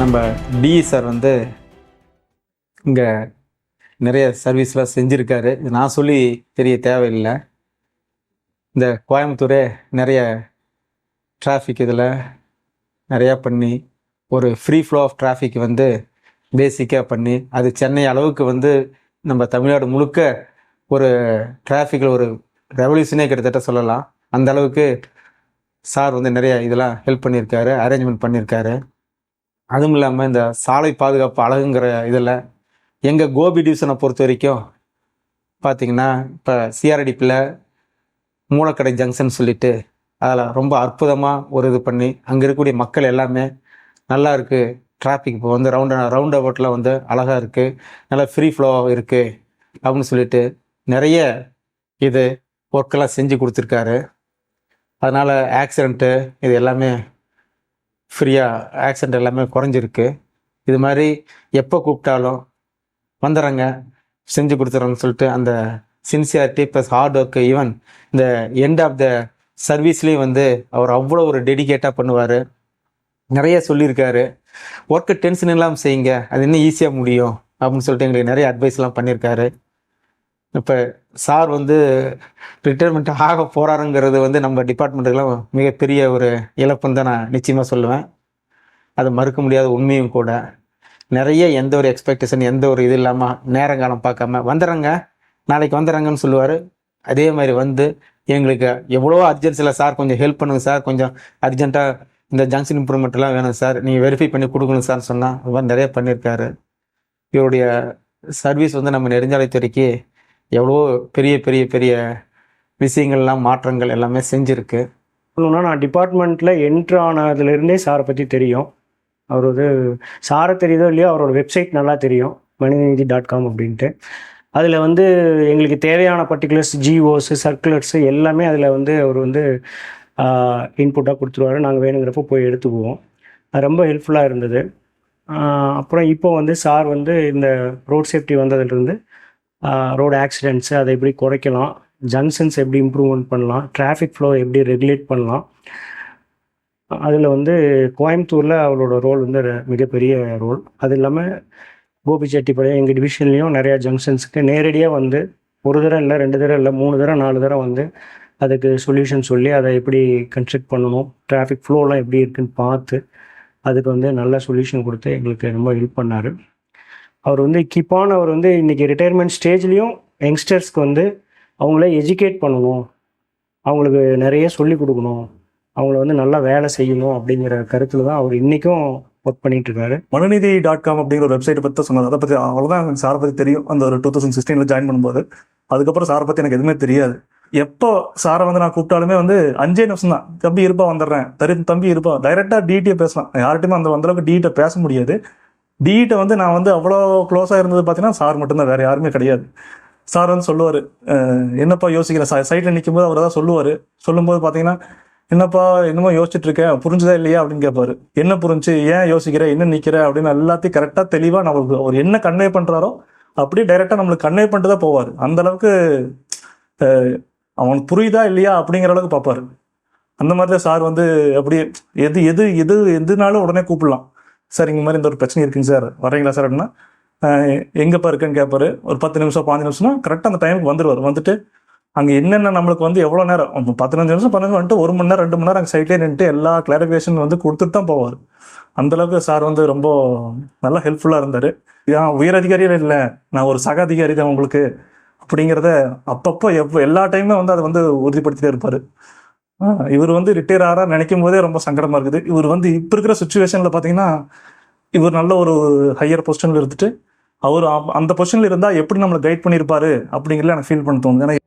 நம்ம DE sir வந்து இங்கே நிறைய சர்வீஸ்லாம் செஞ்சுருக்காரு. இது நான் சொல்லி தெரிய தேவையில்லை. இந்த கோயம்புத்தூரே நிறைய டிராஃபிக் இதில் நிறையா பண்ணி ஒரு ஃப்ரீ ஃப்ளோ ஆஃப் டிராஃபிக் வந்து பேசிக்காக பண்ணி அது சென்னை அளவுக்கு வந்து நம்ம தமிழ்நாடு முழுக்க ஒரு டிராஃபிக்கில் ஒரு ரெவல்யூஷனே கிட்டத்தட்ட சொல்லலாம். அந்த அளவுக்கு சார் வந்து நிறைய இதெல்லாம் ஹெல்ப் பண்ணியிருக்காரு, அரேஞ்ச்மெண்ட் பண்ணியிருக்காரு. அதுவும் இல்லாமல் இந்த சாலை பாதுகாப்பு அழகுங்கிற இதில் எங்கள் கோபி டிவிஷனை பொறுத்த வரைக்கும் பார்த்திங்கன்னா இப்போ சிஆர்டிபியில் மூலக்கடை ஜங்ஷன் சொல்லிட்டு அதில் ரொம்ப அற்புதமாக ஒரு இது பண்ணி அங்கே இருக்கக்கூடிய மக்கள் எல்லாமே நல்லா இருக்குது, டிராஃபிக் இப்போ வந்து ரவுண்ட் அபவுட்டில் வந்து அழகாக இருக்குது, நல்லா ஃப்ரீ ஃப்ளோவாக இருக்குது அப்படின்னு சொல்லிட்டு நிறைய இது ஒர்க்கெல்லாம் செஞ்சு கொடுத்துருக்காரு. அதனால் ஆக்சிடெண்ட்டு இது எல்லாமே ஃப்ரீயாக ஆக்சிடெண்ட் எல்லாமே குறைஞ்சிருக்கு. இது மாதிரி எப்போ கூப்பிட்டாலும் வந்துடுறேங்க, செஞ்சு கொடுத்துட்றோன்னு சொல்லிட்டு அந்த sincerity plus hard work, even இந்த எண்ட் ஆஃப் த சர்வீஸ்லேயும் வந்து அவர் அவ்வளோ ஒரு டெடிகேட்டாக பண்ணுவார். நிறைய சொல்லியிருக்காரு, ஒர்க்கு டென்ஷன் இல்லாமல் செய்யுங்க, அது இன்னும் ஈஸியாக முடியும் அப்படின்னு சொல்லிட்டு எங்களுக்கு நிறைய அட்வைஸ்லாம் பண்ணியிருக்காரு. இப்போ சார் வந்து ரிட்டைர்மெண்ட் ஆக போகிறாருங்கிறது வந்து நம்ம டிபார்ட்மெண்ட்டுக்கெலாம் மிகப்பெரிய ஒரு இழப்புன்னு தான் நான் நிச்சயமாக சொல்லுவேன். அது மறுக்க முடியாத உண்மையும் கூட. நிறைய எந்த ஒரு எக்ஸ்பெக்டேஷன் எந்த ஒரு இது இல்லாமல் நேரங்காலம் பார்க்காம வந்துடுறேங்க, நாளைக்கு வந்துடுறாங்கன்னு சொல்லுவார். அதே மாதிரி வந்து எங்களுக்கு எவ்வளோ அர்ஜென்சியில் சார் கொஞ்சம் ஹெல்ப் பண்ணுங்கள் சார், கொஞ்சம் அர்ஜென்ட்டாக இந்த ஜங்ஷன் இம்ப்ரூவ்மெண்ட்லாம் வேணும் சார், நீங்கள் வெரிஃபை பண்ணி கொடுக்கணும் சார் சொன்னால் அது மாதிரி நிறைய பண்ணியிருக்காரு. இவருடைய சர்வீஸ் வந்து நம்ம நெடுஞ்சாலைத்துறைக்கு எவ்வளோ பெரிய பெரிய பெரிய விஷயங்கள்லாம் மாற்றங்கள் எல்லாமே செஞ்சுருக்கு. சொல்லணும்னா நான் டிபார்ட்மெண்ட்டில் என்ட்ரு ஆனதுலேருந்தே சாரை பற்றி தெரியும். அவர் வந்து சாரை தெரியுதோ இல்லையோ அவரோட வெப்சைட் நல்லா தெரியும், மனிதநீதி.com அப்படின்ட்டு. அதில் வந்து எங்களுக்கு தேவையான பர்டிகுலர்ஸ், ஜிஓஸு, சர்க்குலர்ஸு எல்லாமே அதில் வந்து அவர் வந்து இன்புட்டாக கொடுத்துருவாரு. நாங்கள் வேணுங்கிறப்போ போய் எடுத்துக்குவோம். அது ரொம்ப ஹெல்ப்ஃபுல்லாக இருந்தது. அப்புறம் இப்போ வந்து சார் வந்து இந்த ரோட் சேஃப்டி வந்ததுலேருந்து ரோடு ஆக்சிடெண்ட்ஸு அதை எப்படி குறைக்கலாம், ஜங்ஷன்ஸ் எப்படி இம்ப்ரூவ்மெண்ட் பண்ணலாம், டிராஃபிக் ஃப்ளோ எப்படி ரெகுலேட் பண்ணலாம், அதில் வந்து கோயம்புத்தூரில் அவரோட ரோல் வந்து மிகப்பெரிய ரோல். அது இல்லாமல் கோபிச்செட்டிப்பாளையம் எங்கள் டிவிஷன்லேயும் நிறையா ஜங்ஷன்ஸுக்கு நேரடியாக வந்து ஒரு தடவை இல்லை, 2 தடவை இல்லை, 3 தடவை 4 தடவை வந்து அதுக்கு சொல்யூஷன் சொல்லி அதை எப்படி கன்ஸ்ட்ரக்ட் பண்ணணும், டிராஃபிக் ஃப்ளோலாம் எப்படி இருக்குதுன்னு பார்த்து அதுக்கு வந்து நல்ல சொல்யூஷன் கொடுத்து எங்களுக்கு ரொம்ப ஹெல்ப் பண்ணார். அவர் வந்து அவர் வந்து இன்றைக்கி ரிட்டையர்மெண்ட் ஸ்டேஜ்லேயும் யங்ஸ்டர்ஸ்க்கு வந்து அவங்கள எஜுகேட் பண்ணணும், அவங்களுக்கு நிறைய சொல்லிக் கொடுக்கணும், அவங்கள வந்து நல்லா வேலை செய்யணும் அப்படிங்கிற கருத்தில் தான் அவர் இன்றைக்கும் ஒர்க் பண்ணிகிட்ருக்காரு. மனுநீதி.com அப்படிங்கிற ஒரு வெப்சைட்டை பற்றி சொன்னார். அதை பற்றி அவ்வளோதான் எனக்கு சாரை பற்றி தெரியும். அந்த ஒரு 2016 ஜாயின் பண்ணும்போது அதுக்கப்புறம் சாரை பற்றி எனக்கு எதுவுமே தெரியாது. எப்போ சாரை வந்து நான் கூப்பிட்டாலுமே வந்து 5 நிமிஷம் தான், தம்பி இருப்பா வந்துடுறேன், தம்பி இருப்பா, டைரெக்டாக டிஇட்டே பேசலாம். யார்கிட்டையுமே அந்தளவுக்கு டிஇட்டை பேச முடியாது. டிஇட்டை வந்து நான் வந்து அவ்வளோ க்ளோஸாக இருந்தது பார்த்தீங்கன்னா சார் மட்டும்தான், வேறு யாருமே கிடையாது. சார் வந்து சொல்லுவார், என்னப்பா யோசிக்கிறேன், சைட்டில் நிற்கும் போது அவர் தான் சொல்லும்போது பார்த்தீங்கன்னா, என்னப்பா என்னமோ யோசிச்சுட்டு இருக்கேன், புரிஞ்சுதா இல்லையா அப்படின்னு கேட்பாரு. என்ன புரிஞ்சு, ஏன் யோசிக்கிற, என்ன நிற்கிற அப்படின்னு எல்லாத்தையும் கரெக்டாக தெளிவாக நம்மளுக்கு அவர் என்ன கன்வே பண்ணுறாரோ அப்படியே டைரெக்டாக நம்மளுக்கு கன்வே பண்ணிட்டு தான் போவார். அந்தளவுக்கு அவனுக்கு புரியுதா இல்லையா அப்படிங்கிற அளவுக்கு பார்ப்பார். அந்த மாதிரி தான் சார் வந்து அப்படியே எதுனாலும் உடனே கூப்பிடலாம். சார் இங்கே மாதிரி இந்த ஒரு பிரச்சனை இருக்குங்க சார், வரீங்களா சார் அப்படின்னா, எங்கேப்பா இருக்குன்னு கேட்பாரு. ஒரு 10 நிமிஷம் 5 நிமிஷம்னா கரெக்டாக அந்த டைமுக்கு வந்துட்டு அங்கே என்னென்ன நம்மளுக்கு வந்து எவ்வளோ நேரம், 15 நிமிஷம் 15 நிமிஷம் வந்துட்டு 1 மணி நேரம் 2 மணி நேரம் அங்கே சைட்லேயே நின்றுட்டு எல்லா கிளாரிஃபிகேஷன் வந்து கொடுத்துட்டு தான் போவார். அந்தளவுக்கு சார் வந்து ரொம்ப நல்லா ஹெல்ப்ஃபுல்லாக இருந்தார். உயர் அதிகாரியே இல்லை, நான் ஒரு சக அதிகாரி தான் உங்களுக்கு அப்படிங்கிறத அப்பப்போ எல்லா டைமுமே வந்து அதை வந்து உறுதிப்படுத்திட்டே இருப்பார். இவர் வந்து ரிட்டையர் ஆகிறா நினைக்கும் போதே ரொம்ப சங்கடமாக இருக்குது. இவர் வந்து இப்போ இருக்கிற சுச்சுவேஷனில் பார்த்தீங்கன்னா இவர் நல்ல ஒரு ஹையர் பொசிஷனில் இருந்துட்டு அவர் அந்த பொசிஷனில் இருந்தால் எப்படி நம்மளை கைட் பண்ணியிருப்பாரு அப்படிங்கிறத எனக்கு ஃபீல் பண்ண தோணுது. ஏன்னா